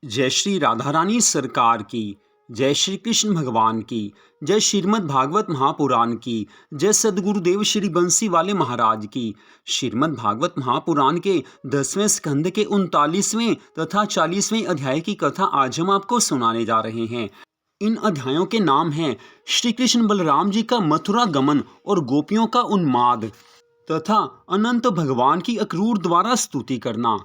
जय श्री राधा रानी सरकार की। जय श्री कृष्ण भगवान की। जय श्रीमद् भागवत महापुराण की। जय सदगुरुदेव श्री बंसी वाले महाराज की। श्रीमद् भागवत महापुराण के 10वें स्कंद के 39वें तथा 40वें अध्याय की कथा आज हम आपको सुनाने जा रहे हैं। इन अध्यायों के नाम हैं श्री कृष्ण बलराम जी का मथुरा गमन और गोपियों का उन्माद तथा अनंत भगवान की अक्रूर द्वारा स्तुति करना।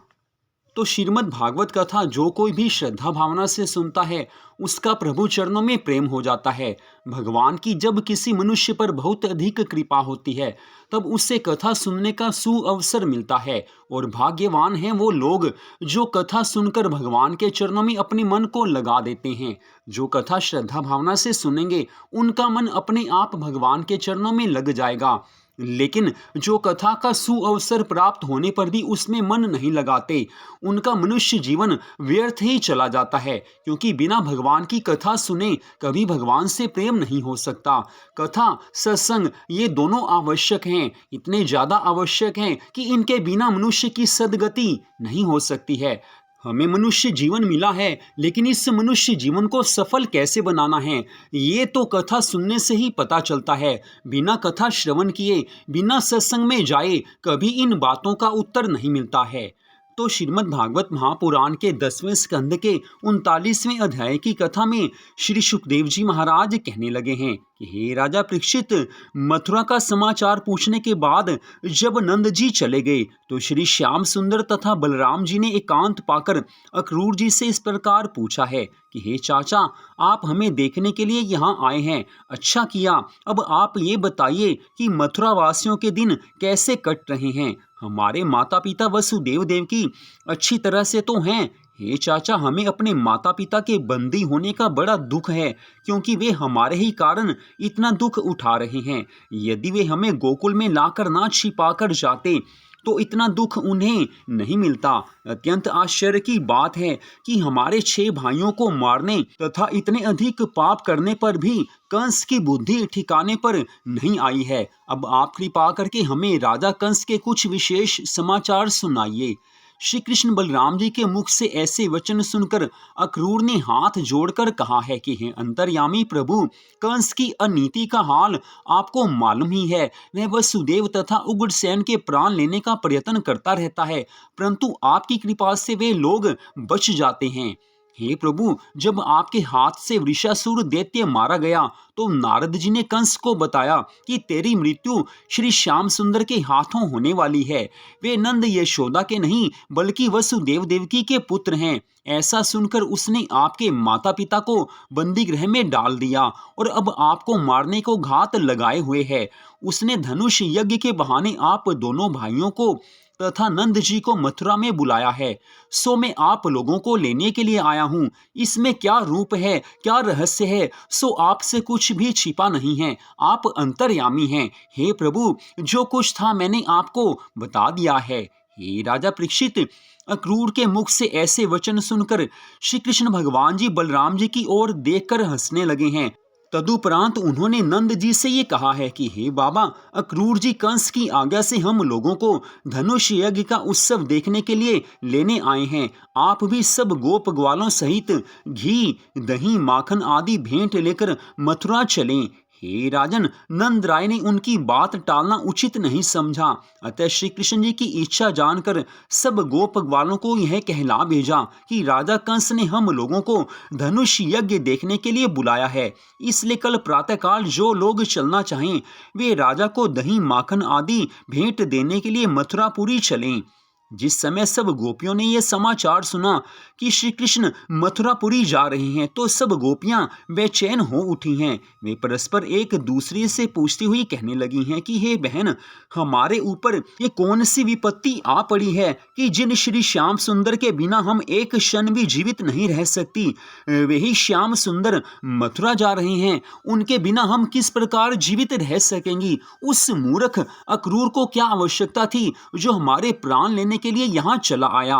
तो श्रीमद् भागवत कथा जो कोई भी श्रद्धा भावना से सुनता है उसका प्रभु चरणों में प्रेम हो जाता है। भगवान की जब किसी मनुष्य पर बहुत अधिक कृपा होती है तब उससे कथा सुनने का सुअवसर मिलता है और भाग्यवान हैं वो लोग जो कथा सुनकर भगवान के चरणों में अपने मन को लगा देते हैं। जो कथा श्रद्धा भावना से सुनेंगे उनका मन अपने आप भगवान के चरणों में लग जाएगा, लेकिन जो कथा का सुअवसर प्राप्त होने पर भी उसमें मन नहीं लगाते उनका मनुष्य जीवन व्यर्थ ही चला जाता है, क्योंकि बिना भगवान की कथा सुने कभी भगवान से प्रेम नहीं हो सकता। कथा सत्संग ये दोनों आवश्यक हैं, इतने ज़्यादा आवश्यक हैं कि इनके बिना मनुष्य की सद्गति नहीं हो सकती है। हमें मनुष्य जीवन मिला है, लेकिन इस मनुष्य जीवन को सफल कैसे बनाना है ये तो कथा सुनने से ही पता चलता है। बिना कथा श्रवण किए, बिना सत्संग में जाए कभी इन बातों का उत्तर नहीं मिलता है। तो श्रीमद् भागवत महापुराण के 10वें स्कंद के 39वें अध्याय की कथा में श्री सुखदेव जी महाराज कहने लगे हैं कि हे राजा परीक्षित, मथुरा का समाचार पूछने के बाद जब नंद जी चले गए तो श्री श्याम सुंदर तथा बलराम जी ने एकांत पाकर अक्रूर जी से इस प्रकार पूछा है कि हे चाचा, आप हमें देखने के लिए यहाँ आए हैं, अच्छा किया। अब आप ये बताइए कि मथुरा वासियों के दिन कैसे कट रहे हैं। हमारे माता पिता वसुदेव देवकी अच्छी तरह से तो हैं। हे चाचा, हमें अपने माता पिता के बंदी होने का बड़ा दुख है, क्योंकि वे हमारे ही कारण इतना दुख उठा रहे हैं। यदि वे हमें गोकुल में लाकर ना छिपाकर जाते तो इतना दुख उन्हें नहीं मिलता। अत्यंत आश्चर्य की बात है कि हमारे 6 भाइयों को मारने तथा इतने अधिक पाप करने पर भी कंस की बुद्धि ठिकाने पर नहीं आई है। अब आप कृपा करके हमें राजा कंस के कुछ विशेष समाचार सुनाइए। श्री कृष्ण बलराम जी के मुख से ऐसे वचन सुनकर अक्रूर ने हाथ जोड़कर कहा है कि हे अंतर्यामी प्रभु, कंस की अनीति का हाल आपको मालूम ही है। वह वसुदेव तथा उग्रसेन के प्राण लेने का प्रयत्न करता रहता है, परंतु आपकी कृपा से वे लोग बच जाते हैं। हे प्रभु, जब आपके हाथ से वृषासुर दैत्य मारा गया तो नारद जी ने कंस को बताया कि तेरी मृत्यु श्री श्याम सुंदर के हाथों होने वाली है। वे नंद यशोदा के नहीं बल्कि वसुदेव देवकी के पुत्र हैं। ऐसा सुनकर उसने आपके माता पिता को बंदी गृह में डाल दिया और अब आपको मारने को घात लगाए हुए है। उसने धनुष यज्ञ के बहाने आप दोनों भाइयों को तथा नंद जी को मथुरा में बुलाया है। सो मैं आप लोगों को लेने के लिए आया हूँ। इसमें क्या रूप है, क्या रहस्य है, सो आपसे कुछ भी छिपा नहीं है। आप अंतर्यामी हैं। हे प्रभु, जो कुछ था मैंने आपको बता दिया है। हे राजा परीक्षित, अक्रूर के मुख से ऐसे वचन सुनकर श्री कृष्ण भगवान जी बलराम जी की ओर देखकर हंसने लगे हैं। तदुपरांत उन्होंने नंद जी से ये कहा है कि हे बाबा, अक्रूर जी कंस की आज्ञा से हम लोगों को धनुष यज्ञ का उत्सव देखने के लिए लेने आए हैं। आप भी सब गोप ग्वालों सहित घी, दही, माखन आदि भेंट लेकर मथुरा चलें। हे राजन, नंद राय ने उनकी बात टालना उचित नहीं समझा, अतः श्री कृष्ण जी की इच्छा जानकर सब गोप ग्वालों को यह कहला भेजा कि राजा कंस ने हम लोगों को धनुष यज्ञ देखने के लिए बुलाया है। इसलिए कल प्रातःकाल जो लोग चलना चाहें वे राजा को दही, माखन आदि भेंट देने के लिए मथुरापुरी चलें। जिस समय सब गोपियों ने यह समाचार सुना कि श्री कृष्ण मथुरापुरी जा रहे हैं तो सब गोपियां बेचैन हो उठी हैं। वे परस्पर एक दूसरे से पूछती हुई कहने लगी हैं कि हे बहन, हमारे ऊपर ये कौन सी विपत्ति आ पड़ी है कि जिन श्री श्याम सुंदर के बिना हम एक क्षण भी जीवित नहीं रह सकती, वही श्याम सुंदर मथुरा जा रहे हैं, उनके बिना हम किस प्रकार जीवित रह सकेंगी। उस मूर्ख अक्रूर को क्या आवश्यकता थी जो हमारे प्राण लेने के लिए यहाँ चला आया।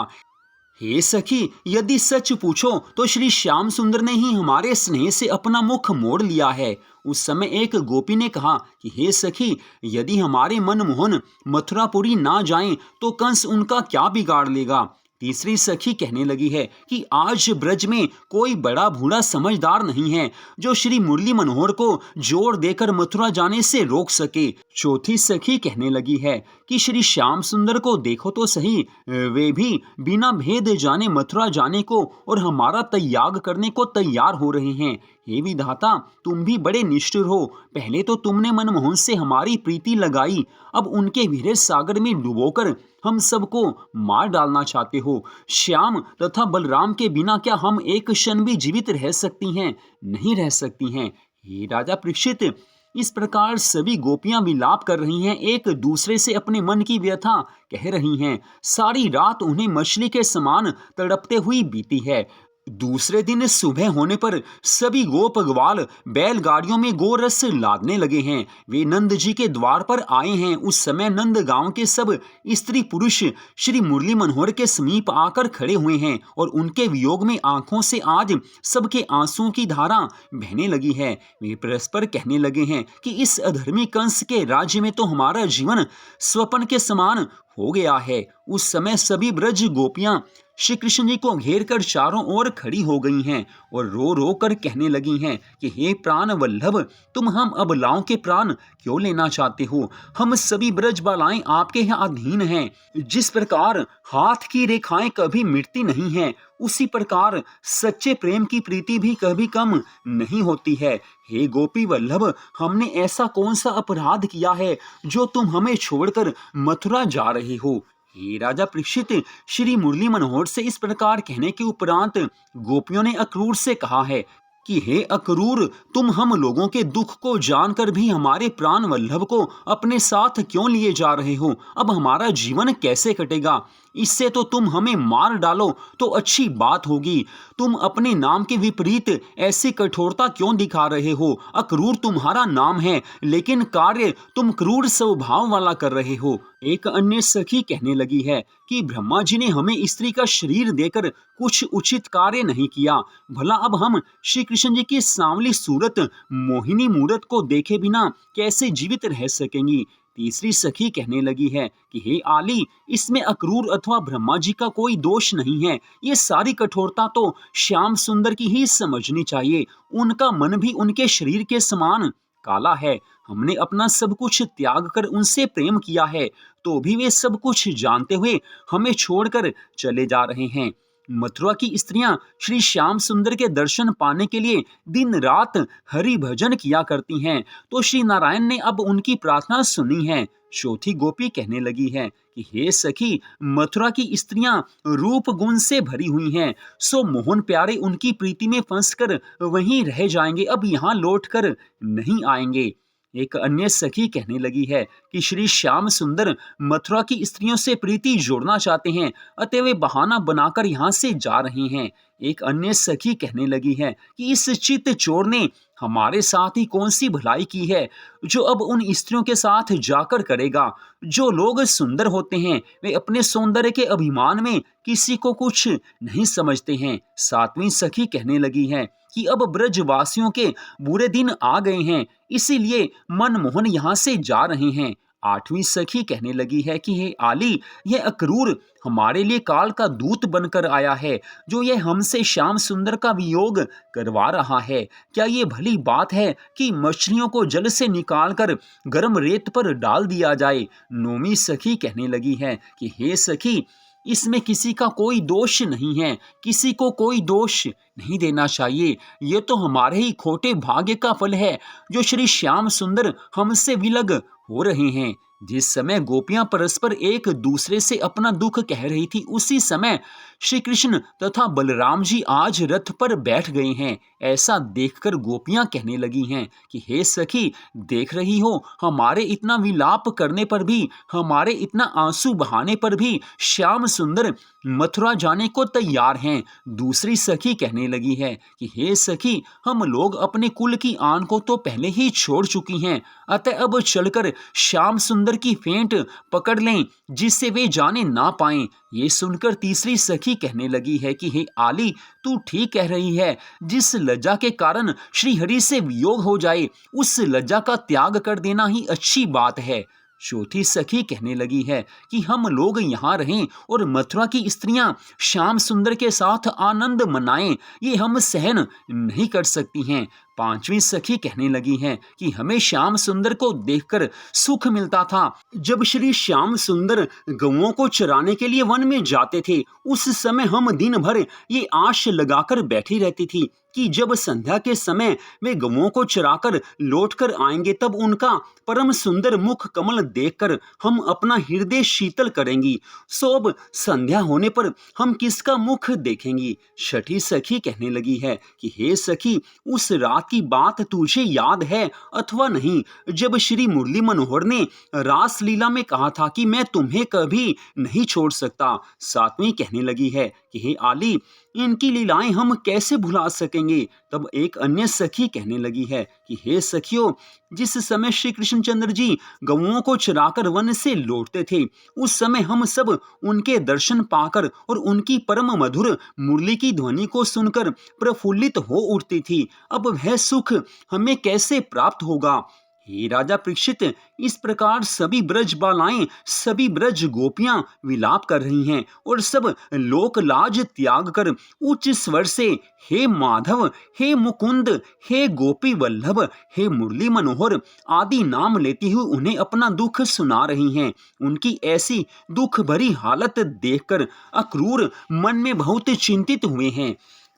हे सखी, यदि सच पूछो तो श्री श्याम सुंदर ने ही हमारे स्नेह से अपना मुख मोड़ लिया है। उस समय एक गोपी ने कहा कि हे सखी, यदि हमारे मनमोहन मथुरापुरी ना जाएं तो कंस उनका क्या बिगाड़ लेगा। तीसरी सखी कहने लगी है कि आज ब्रज में कोई बड़ा बूढ़ा समझदार नहीं है जो श्री मुरली मनोहर को जोर देकर मथुरा जाने से रोक सके। चौथी सखी कहने लगी है कि श्री श्याम सुंदर को देखो तो सही, वे भी बिना भेद जाने मथुरा जाने को और हमारा त्याग करने को तैयार हो रहे हैं। हे विधाता, तुम भी बड़े निष्ठुर हो। पहले तो तुमने मनमोहन से हमारी प्रीति लगाई, अब उनके वीर सागर में डुबोकर हम सबको मार डालना चाहते हो। श्याम तथा बलराम के बिना क्या हम एक क्षण भी जीवित रह सकती हैं? नहीं रह सकती हैं। हे राजा परीक्षित, इस प्रकार सभी गोपियां विलाप कर रही हैं, एक दूसरे से अपने मन की व्यथा कह रही हैं। सारी रात उन्हें मछली के समान तड़पते हुई बीती है। दूसरे दिन सुबह होने पर सभी गोप ग्वाल बैलगाड़ियों में गोरस लादने लगे हैं। वे नंद जी के द्वार पर आए हैं। उस समय नंद गांव के सब स्त्री पुरुष श्री मुरली मनोहर के समीप आकर खड़े हुए हैं और उनके वियोग में आंखों से आज सबके आंसुओं की धारा बहने लगी है। वे परस्पर कहने लगे हैं कि इस अधर्मी कंस के राज्य में तो हमारा जीवन स्वप्न के समान हो गया है। उस समय सभी ब्रज गोपियां श्री कृष्ण जी को घेर कर चारों ओर खड़ी हो गई हैं और रो रो कर कहने लगी हैं कि हे प्राण वल्लभ, तुम हम अबलाओं के प्राण क्यों लेना चाहते हो? हम सभी ब्रज बालाएं आपके यहाँ अधीन हैं। जिस प्रकार हाथ की रेखाएं कभी मिटती नहीं हैं, उसी प्रकार सच्चे प्रेम की प्रीति भी कभी कम नहीं होती है। हे गोपी वल्लभ, हमने ऐसा कौन सा अपराध किया है जो तुम हमें छोड़कर मथुरा जा रहे हो? हे राजा परीक्षित, श्री मुरली मनोहर से इस प्रकार कहने के उपरांत गोपियों ने अक्रूर से कहा है कि हे अक्रूर, तुम हम लोगों के दुख को जानकर भी हमारे प्राण वल्लभ को अपने साथ क्यों लिए जा रहे हो? अब हमारा जीवन कैसे कटेगा? इससे तो तुम हमें मार डालो तो अच्छी बात होगी। तुम अपने नाम के विपरीत ऐसी कठोरता क्यों दिखा रहे हो? अक्रूर तुम्हारा नाम है, लेकिन कार्य तुम क्रूर स्वभाव वाला कर रहे हो। एक अन्य सखी कहने लगी है कि ब्रह्मा जी ने हमें स्त्री का शरीर देकर कुछ उचित कार्य नहीं किया। भला अब हम श्री कृष्ण जी की सांवली सूरत मोहिनी मूरत को देखे बिना कैसे जीवित रह सकेंगी? तीसरी सखी कहने लगी है कि हे आली, इसमें अक्रूर अथवा ब्रह्मा जी का कोई दोष नहीं है। ये सारी कठोरता तो श्याम सुंदर की ही समझनी चाहिए। उनका मन भी उनके शरीर के समान काला है। हमने अपना सब कुछ त्याग कर उनसे प्रेम किया है, तो भी वे सब कुछ जानते हुए हमें छोड़कर चले जा रहे हैं। मथुरा की स्त्रियां श्री श्याम सुंदर के दर्शन पाने के लिए दिन रात हरि भजन किया करती हैं, तो श्री नारायण ने अब उनकी प्रार्थना सुनी है। चौथी गोपी कहने लगी है कि हे सखी, मथुरा की स्त्रियां रूप गुण से भरी हुई हैं, सो मोहन प्यारे उनकी प्रीति में फंसकर वहीं रह जाएंगे, अब यहाँ लौटकर नहीं आएंगे। एक अन्य सखी कहने लगी है कि श्री श्याम सुंदर मथुरा की स्त्रियों से प्रीति जोड़ना चाहते हैं, अतः वे बहाना बनाकर यहाँ से जा रहे हैं। एक अन्य सखी कहने लगी है कि इस चित्त चोर ने हमारे साथ ही कौन सी भलाई की है जो अब उन स्त्रियों के साथ जाकर करेगा? जो लोग सुंदर होते हैं वे अपने सौंदर्य के अभिमान में किसी को कुछ नहीं समझते हैं। सातवीं सखी कहने लगी है कि अब ब्रजवासियों के बुरे दिन आ गए हैं, इसीलिए मनमोहन यहाँ से जा रहे हैं। आठवीं सखी कहने लगी है कि हे आली, यह अक्रूर हमारे लिए काल का दूत बनकर आया है, जो यह हमसे श्याम सुंदर का वियोग करवा रहा है। क्या ये भली बात है कि मछलियों को जल से निकालकर गर्म रेत पर डाल दिया जाए? नौवीं सखी कहने लगी है कि हे सखी, इसमें किसी का कोई दोष नहीं है, किसी को कोई दोष नहीं देना चाहिए। ये तो हमारे ही खोटे भाग्य का फल है जो श्री श्याम सुंदर हमसे विलग हो रहे हैं। जिस समय गोपियां परस्पर एक दूसरे से अपना दुख कह रही थी, उसी समय श्री कृष्ण तथा बलराम जी आज रथ पर बैठ गए हैं। ऐसा देखकर गोपियां कहने लगी हैं कि हे सखी, देख रही हो, हमारे इतना विलाप करने पर भी, हमारे इतना आंसू बहाने पर भी श्याम सुंदर मथुरा जाने को तैयार हैं। दूसरी सखी कहने लगी है कि हे सखी, हम लोग अपने कुल की आन को तो पहले ही छोड़ चुकी हैं, अतः अब चलकर श्याम सुंदर की फेंट पकड़ लें, जिससे वे जाने ना पाएं। ये सुनकर तीसरी सखी कहने लगी है कि हे आली, तू ठीक कह रही है। जिस लज्जा के कारण श्री हरि से वियोग हो जाए, उस लज्जा का त्याग कर देना ही अच्छी बात है। चौथी सखी कहने लगी है कि हम लोग यहाँ रहें और मथुरा की स्त्रियां श्याम सुंदर के साथ आनंद मनाएं, ये हम सहन नहीं कर सकती हैं। पांचवी सखी कहने लगी है कि हमें श्याम सुंदर को देखकर सुख मिलता था। जब श्री श्याम सुंदर गौओं को चराने के लिए वन में जाते थे, उस समय हम दिन भर ये आश लगाकर बैठी रहती थी कि जब संध्या के समय वे गौओं को चराकर लौटकर आएंगे, तब उनका परम सुंदर मुख कमल देखकर हम अपना हृदय शीतल करेंगी। सो अब संध्या होने पर हम किसका मुख देखेंगी? छठी सखी कहने लगी है कि हे सखी, उस रात की बात तुझे याद है अथवा नहीं, जब श्री मुरली मनोहर ने रासलीला में कहा था कि मैं तुम्हें कभी नहीं छोड़ सकता। सातवीं कहने लगी है कि हे आली, इनकी लीलाएं हम कैसे भुला सकेंगे? तब एक अन्य सखी कहने लगी है कि हे सखियों, जिस समय श्री कृष्णचंद्र जी गौओं को चराकर वन से लौटते थे, उस समय हम सब उनके दर्शन पाकर और उनकी परम मधुर मुरली की ध्वनि को सुनकर प्रफुल्लित हो उठती थी। अब वह सुख हमें कैसे प्राप्त होगा? हे राजा परीक्षित, इस प्रकार सभी ब्रज बालाएं, सभी ब्रज गोपियां विलाप कर रही हैं और सब लोक लाज त्याग कर उच्च स्वर से हे माधव, हे मुकुंद, हे गोपी वल्लभ, हे मुरली मनोहर आदि नाम लेती हुई उन्हें अपना दुख सुना रही हैं। उनकी ऐसी दुख भरी हालत देखकर अक्रूर मन में बहुत चिंतित हुए हैं।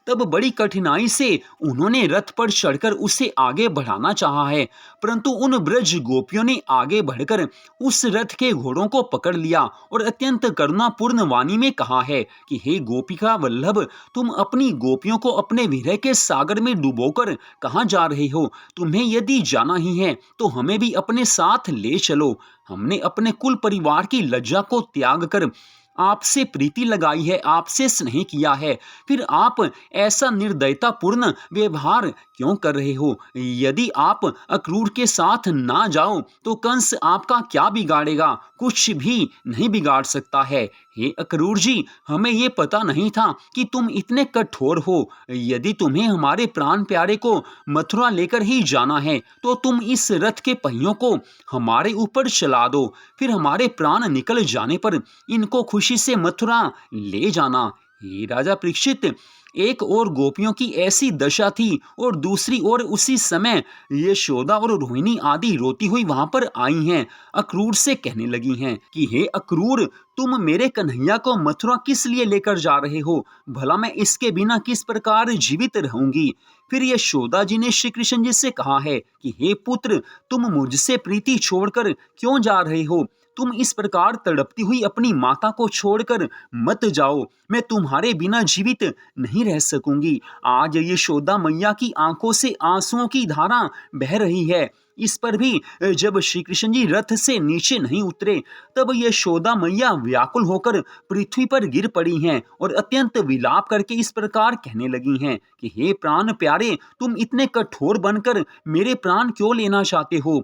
तब बड़ी कठिनाई से उन्होंने रथ पर चढ़कर उसे आगे बढ़ाना चाहा है, परंतु उन ब्रज गोपियों ने आगे बढ़कर उस रथ के घोड़ों को पकड़ लिया और अत्यंत करुणापूर्ण वाणी में कहा है कि हे गोपिका वल्लभ, तुम अपनी गोपियों को अपने विरह के सागर में डुबोकर कहाँ जा रहे हो? तुम्हें यदि जाना ही है तो हमें भी अपने साथ ले चलो। हमने अपने कुल परिवार की लज्जा को त्याग कर आपसे प्रीति लगाई है, आपसे स्नेह किया है, फिर आप ऐसा निर्दयतापूर्ण व्यवहार क्यों कर रहे हो? यदि आप अक्रूर के साथ ना जाओ तो कंस आपका क्या बिगाड़ेगा? कुछ भी नहीं बिगाड़ सकता है। हे अक्रूर जी, हमें ये पता नहीं था कि तुम इतने कठोर हो। यदि तुम्हें हमारे प्राण प्यारे को मथुरा लेकर ही जाना है तो तुम इस रथ के पहियों को हमारे ऊपर चला दो, फिर हमारे प्राण निकल जाने पर इनको खुशी से मथुरा ले जाना। हे राजा परीक्षित, एक और गोपियों की ऐसी दशा थी और दूसरी ओर उसी समय यशोदा और रोहिणी आदि रोती हुई वहां पर आई हैं। अक्रूर से कहने लगी हैं कि हे अक्रूर, तुम मेरे कन्हैया को मथुरा किस लिए लेकर जा रहे हो? भला मैं इसके बिना किस प्रकार जीवित रहूंगी? फिर यशोदा जी ने श्री कृष्ण जी से कहा है कि हे पुत्र, तुम मुझसे प्रीति छोड़कर क्यों जा रहे हो? तुम इस प्रकार तड़पती हुई अपनी माता को छोड़कर मत जाओ, मैं तुम्हारे बिना जीवित नहीं रह सकूंगी। आज यशोदा मैया की आंखों से आंसुओं की धारा बह रही है। इस पर भी जब श्री कृष्ण जी रथ से नीचे नहीं उतरे, तब यशोदा मैया व्याकुल होकर पृथ्वी पर गिर पड़ी हैं और अत्यंत विलाप करके इस प्रकार कहने लगी हैं कि हे प्राण प्यारे, तुम इतने कठोर बनकर मेरे प्राण क्यों लेना चाहते हो?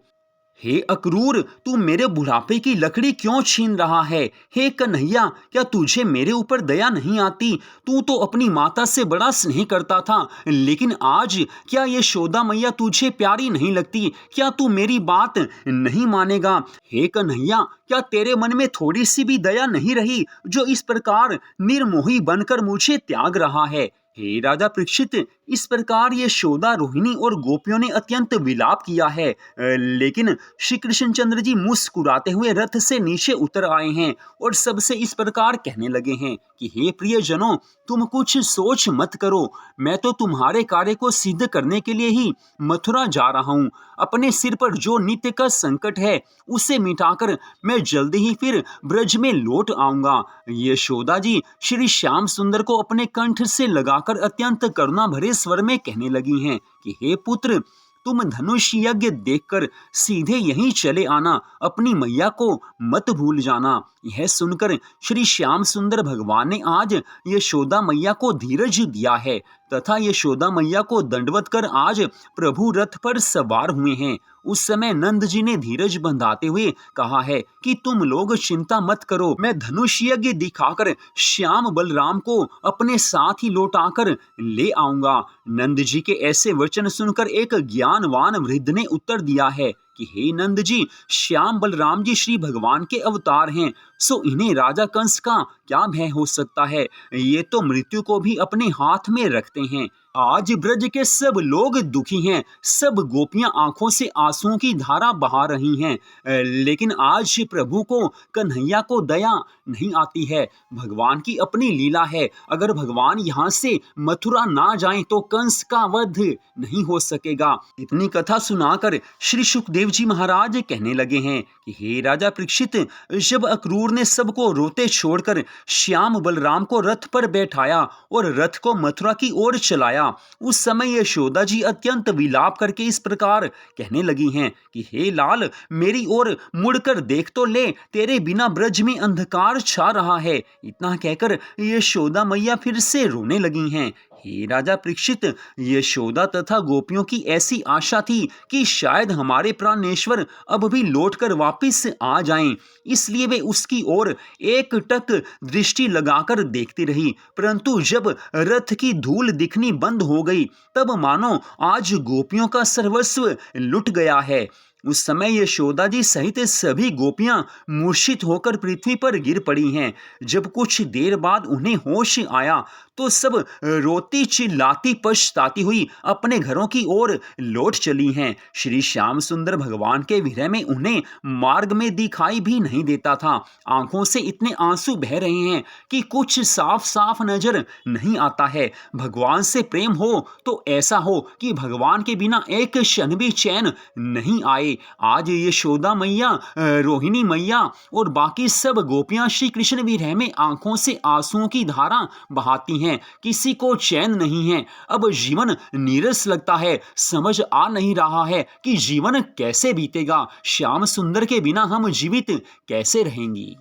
हे अक्रूर, तू मेरे बुढ़ापे की लकड़ी क्यों छीन रहा है? हे कन्हैया, क्या तुझे मेरे ऊपर दया नहीं आती? तू तो अपनी माता से बड़ा स्नेह करता था, लेकिन आज क्या यशोदा मैया तुझे प्यारी नहीं लगती? क्या तू मेरी बात नहीं मानेगा? हे कन्हैया, क्या तेरे मन में थोड़ी सी भी दया नहीं रही, जो इस प्रकार निर्मोही बनकर मुझे त्याग रहा है? हे राजा परीक्षित, इस प्रकार यशोदा, रोहिणी और गोपियों ने अत्यंत विलाप किया है, लेकिन श्री कृष्णचंद्र जी मुस्कुराते हुए रथ से नीचे उतर आए हैं और सबसे इस प्रकार कहने लगे हैं कि हे प्रियजनों, तुम कुछ सोच मत करो, मैं तो तुम्हारे कार्य को सिद्ध करने के लिए ही मथुरा जा रहा हूँ। अपने सिर पर जो नित्य का संकट है उसे मिटाकर मैं जल्दी ही फिर ब्रज में लौट आऊंगा। यशोदा जी श्री श्याम सुंदर को अपने कंठ से लगाकर अत्यंत करुणा भरे स्वर में कहने लगी हैं कि हे पुत्र, तुम धनुष यज्ञ देखकर सीधे यहीं चले आना, अपनी मैया को मत भूल जाना। यह सुनकर श्री श्याम सुंदर भगवान ने आज यशोदा मैया को धीरज दिया है तथा यशोदा मैया को दंडवत कर आज प्रभु रथ पर सवार हुए हैं। उस समय नंद जी ने धीरज बंधाते हुए कहा है कि तुम लोग चिंता मत करो, मैं धनुष यज्ञ दिखाकर श्याम बलराम को अपने साथ ही लौटाकर ले आऊंगा। नंद जी के ऐसे वचन सुनकर एक ज्ञानवान वृद्ध ने उत्तर दिया है कि हे नंद जी, श्याम बलराम जी श्री भगवान के अवतार हैं, सो इन्हें राजा कंस का क्या भय हो सकता है। ये तो मृत्यु को भी अपने हाथ में रखते हैं। आज ब्रज के सब लोग दुखी हैं, सब गोपियां आंखों से आंसुओं की धारा बहा रही हैं, लेकिन आज प्रभु को, कन्हैया को दया नहीं आती है। भगवान की अपनी लीला है। अगर भगवान यहाँ से मथुरा ना जाएं तो कंस का वध नहीं हो सकेगा। इतनी कथा सुनाकर श्री सुखदेव जी महाराज कहने लगे हैं कि हे राजा परीक्षित, जब अक्रूर ने सबको रोते छोड़कर श्याम बलराम को रथ पर बैठाया और रथ को मथुरा की ओर चलाया, उस समय यशोदा जी अत्यंत विलाप करके इस प्रकार कहने लगी हैं कि हे लाल, मेरी ओर मुड़कर देख तो ले, तेरे बिना ब्रज में अंधकार छा रहा है। इतना कहकर यशोदा मैया फिर से रोने लगी हैं। हे राजा परीक्षित, यशोदा तथा गोपियों की ऐसी आशा थी कि शायद हमारे प्राणेश्वर अब भी लौटकर वापस आ जाएं, इसलिए वे उसकी ओर एकटक दृष्टि लगाकर देखती रही। परंतु जब रथ की धूल दिखनी बंद हो गई, तब मानो आज गोपियों का सर्वस्व लुट गया है। उस समय यशोदा जी सहित सभी गोपियां मूर्छित होकर पृथ्वी पर गिर पड़ी हैं। जब कुछ देर बाद उन्हें होश आया तो सब रोती चिल्लाती पछताती हुई अपने घरों की ओर लौट चली हैं। श्री श्याम सुंदर भगवान के विरह में उन्हें मार्ग में दिखाई भी नहीं देता था। आंखों से इतने आंसू बह रहे हैं कि कुछ साफ साफ नजर नहीं आता है। भगवान से प्रेम हो तो ऐसा हो कि भगवान के बिना एक क्षण भी चैन नहीं आए। आज यशोदा मैया, रोहिणी मैया और बाकी सब गोपियां श्री कृष्ण विरह में आंखों से आंसुओं की धारा बहाती हैं। किसी को चैन नहीं है। अब जीवन नीरस लगता है। समझ आ नहीं रहा है कि जीवन कैसे बीतेगा। श्याम सुंदर के बिना हम जीवित कैसे रहेंगी।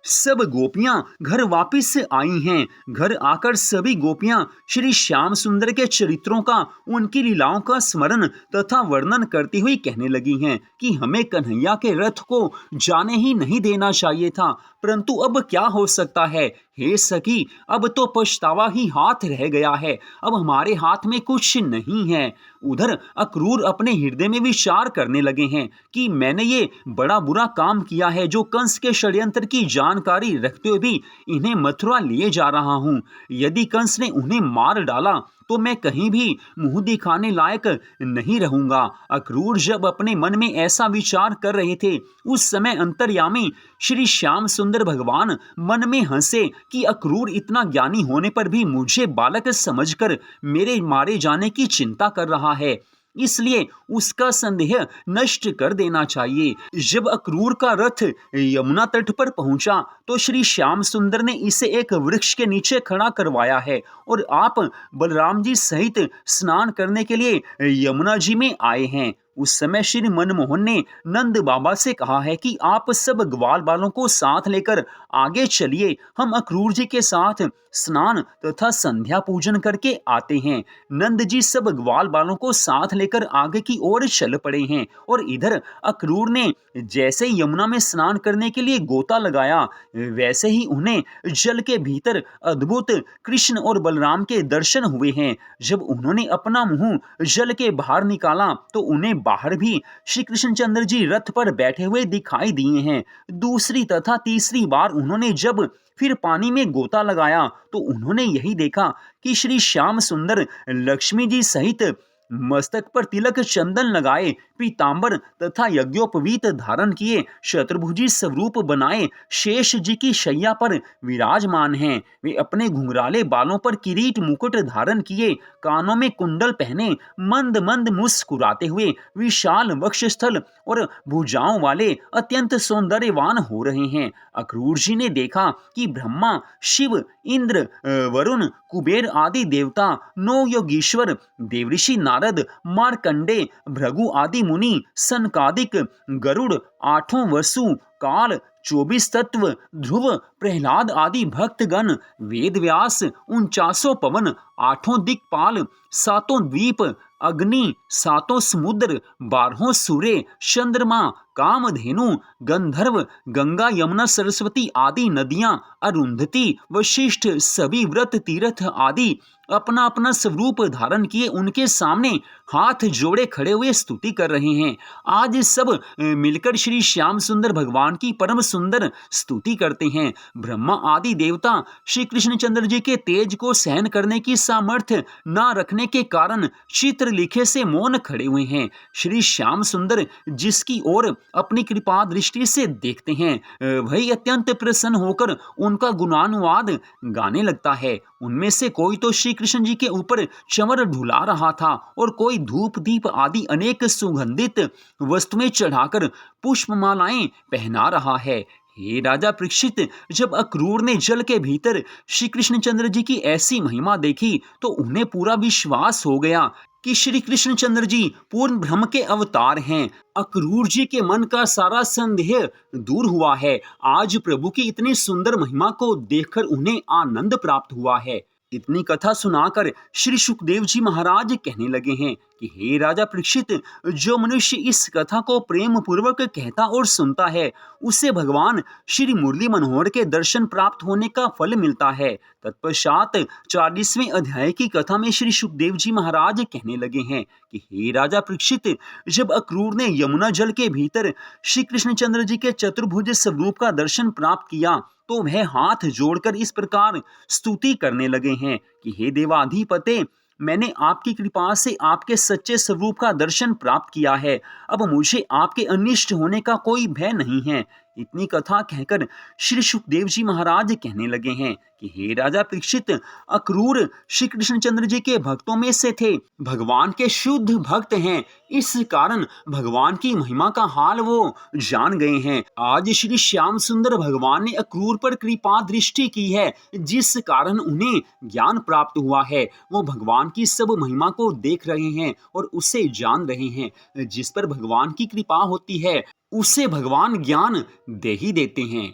सब गोपियां घर वापस आई हैं। घर आकर सभी गोपियां श्री श्याम सुंदर के चरित्रों का, उनकी लीलाओं का स्मरण तथा वर्णन करती हुई कहने लगी हैं कि हमें कन्हैया के रथ को जाने ही नहीं देना चाहिए था, परंतु अब क्या हो सकता है। हे सखी, अब तो पछतावा ही हाथ रह गया है। अब हमारे हाथ में कुछ नहीं है। उधर अक्रूर अपने हृदय में विचार करने लगे हैं कि मैंने ये बड़ा बुरा काम किया है, जो कंस के षड्यंत्र की जानकारी रखते हुए भी इन्हें मथुरा लिए जा रहा हूं। यदि कंस ने उन्हें मार डाला तो मैं कहीं भी मुंह दिखाने लायक नहीं रहूंगा। अक्रूर जब अपने मन में ऐसा विचार कर रहे थे, उस समय अंतर्यामी श्री श्याम सुंदर भगवान मन में हंसे कि अक्रूर इतना ज्ञानी होने पर भी मुझे बालक समझकर मेरे मारे जाने की चिंता कर रहा है, इसलिए उसका संदेह नष्ट कर देना चाहिए। जब अक्रूर का रथ यमुना तट पर पहुंचा तो श्री श्याम सुंदर ने इसे एक वृक्ष के नीचे खड़ा करवाया है और आप बलराम जी सहित स्नान करने के लिए यमुना जी में आए हैं। उस समय श्री मनमोहन ने नंद बाबा से कहा है कि आप सब ग्वाल बालों को साथ लेकर आगे चलिए, हम अक्रूर जी के साथ स्नान तथा संध्या पूजन करके आते हैं। नंद जी सब ग्वाल बालों को साथ लेकर आगे की ओर चल पड़े हैं और इधर अक्रूर ने जैसे यमुना में स्नान करने के लिए गोता लगाया, वैसे ही उन्हें जल के भीतर अद्भुत कृष्ण और बलराम के दर्शन हुए हैं। जब उन्होंने अपना मुंह जल के बाहर निकाला तो उन्हें बाहर भी श्री कृष्णचंद्र जी रथ पर बैठे हुए दिखाई दिए हैं। दूसरी तथा तीसरी बार उन्होंने जब फिर पानी में गोता लगाया तो उन्होंने यही देखा कि श्री श्याम सुंदर लक्ष्मी जी सहित मस्तक पर तिलक चंदन लगाए, पीतांबर तथा यज्ञोपवीत धारण किए, शत्रुभुजी स्वरूप बनाए शेष जी की शैया पर विराजमान हैं। वे अपने घुंघराले बालों पर किरीट मुकुट धारण किए, कानों में कुंडल पहने, मंद मंद मुस्कुराते हुए विशाल वक्षस्थल और भुजाओं वाले अत्यंत सौंदर्यवान हो रहे हैं। अक्रूर जी ने देखा कि ब्रह्मा, शिव, इंद्र, वरुण, कुबेर आदि देवता, 9 योगीश्वर, देवऋषि नारद, मार्कंडे, भृगु आदि मुनि, सनकादिक, गरुड़, 8 वसु, काल, 24 तत्व, ध्रुव, प्रहलाद आदि भक्तगण, वेद व्यास, 49 पवन, 8 दिक्पाल, 7 द्वीप, अग्नि, सातों समुद्र, बारहों सूर्य, चंद्रमा, कामधेनु, गंधर्व, गंगा, यमुना, सरस्वती आदि नदियां, अरुंधति, वशिष्ठ, सभी व्रत तीर्थ आदि अपना अपना स्वरूप धारण किए उनके सामने हाथ जोड़े खड़े हुए स्तुति कर रहे हैं। आज सब मिलकर श्री श्याम सुंदर भगवान की परम सुंदर स्तुति करते हैं। ब्रह्मा आदि देवता श्री कृष्णचंद्र जी के तेज को सहन करने की सामर्थ्य न रखने के कारण चित्रलिखे से मौन खड़े हुए हैं। श्री श्याम सुंदर जिसकी ओर अपनी कृपा दृष्टि से देखते हैं वही अत्यंत प्रसन्न होकर उनका गुणानुवाद गाने लगता है। उनमें से कोई तो श्री कृष्ण जी के ऊपर चंवर ढुला रहा था और कोई धूप दीप आदि अनेक सुगंधित वस्तुएं चढ़ाकर पुष्पमालाएं पहना रहा है। हे राजा परीक्षित, जब अक्रूर ने जल के भीतर श्री कृष्णचंद्र जी की ऐसी महिमा देखी तो उन्हें पूरा विश्वास हो गया कि श्री कृष्णचंद्र जी पूर्ण ब्रह्म के अवतार हैं। अक्रूर जी के मन का सारा संदेह दूर हुआ है। आज प्रभु की इतनी सुंदर महिमा को देखकर उन्हें आनंद प्राप्त हुआ है। इतनी कथा सुनाकर श्री सुखदेव जी महाराज कहने लगे हैं कि हे राजा परीक्षित, जो मनुष्य इस कथा को प्रेम पूर्वक कहता और सुनता है उसे भगवान श्री मुरली मनोहर के दर्शन प्राप्त होने का फल मिलता है। तत्पश्चात 40वें अध्याय की कथा में श्री सुखदेव जी महाराज कहने लगे हैं कि हे राजा परीक्षित, जब अक्रूर ने यमुना जल के भीतर श्री कृष्णचंद्र जी के चतुर्भुज स्वरूप का दर्शन प्राप्त किया तो वह हाथ जोड़कर इस प्रकार स्तुति करने लगे हैं कि हे देवाधिपते, मैंने आपकी कृपा से आपके सच्चे स्वरूप का दर्शन प्राप्त किया है। अब मुझे आपके अनिष्ट होने का कोई भय नहीं है। इतनी कथा कहकर श्री सुखदेव जी महाराज कहने लगे हैं कि हे राजा परीक्षित, अक्रूर श्री कृष्णचंद्र जी के भक्तों में से थे। भगवान के शुद्ध भक्त हैं, इस कारण भगवान की महिमा का हाल वो जान गए हैं। आज श्री श्याम सुंदर भगवान ने अक्रूर पर कृपा दृष्टि की है, जिस कारण उन्हें ज्ञान प्राप्त हुआ है। वो भगवान की सब महिमा को देख रहे हैं और उसे जान रहे हैं। जिस पर भगवान की कृपा होती है उसे भगवान ज्ञान दे ही देते हैं।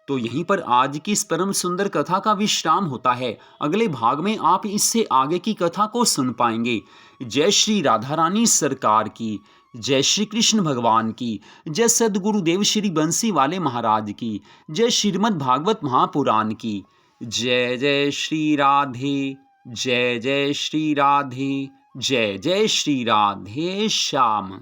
तो यहीं पर आज की इस परम सुंदर कथा का विश्राम होता है। अगले भाग में आप इससे आगे की कथा को सुन पाएंगे। जय श्री राधा रानी सरकार की, जय श्री कृष्ण भगवान की, जय सद्गुरुदेव श्री बंसी वाले महाराज की, जय श्रीमद् भागवत महापुराण की। जय जय श्री राधे, जय जय श्री राधे, जय जय श्री राधे श्याम।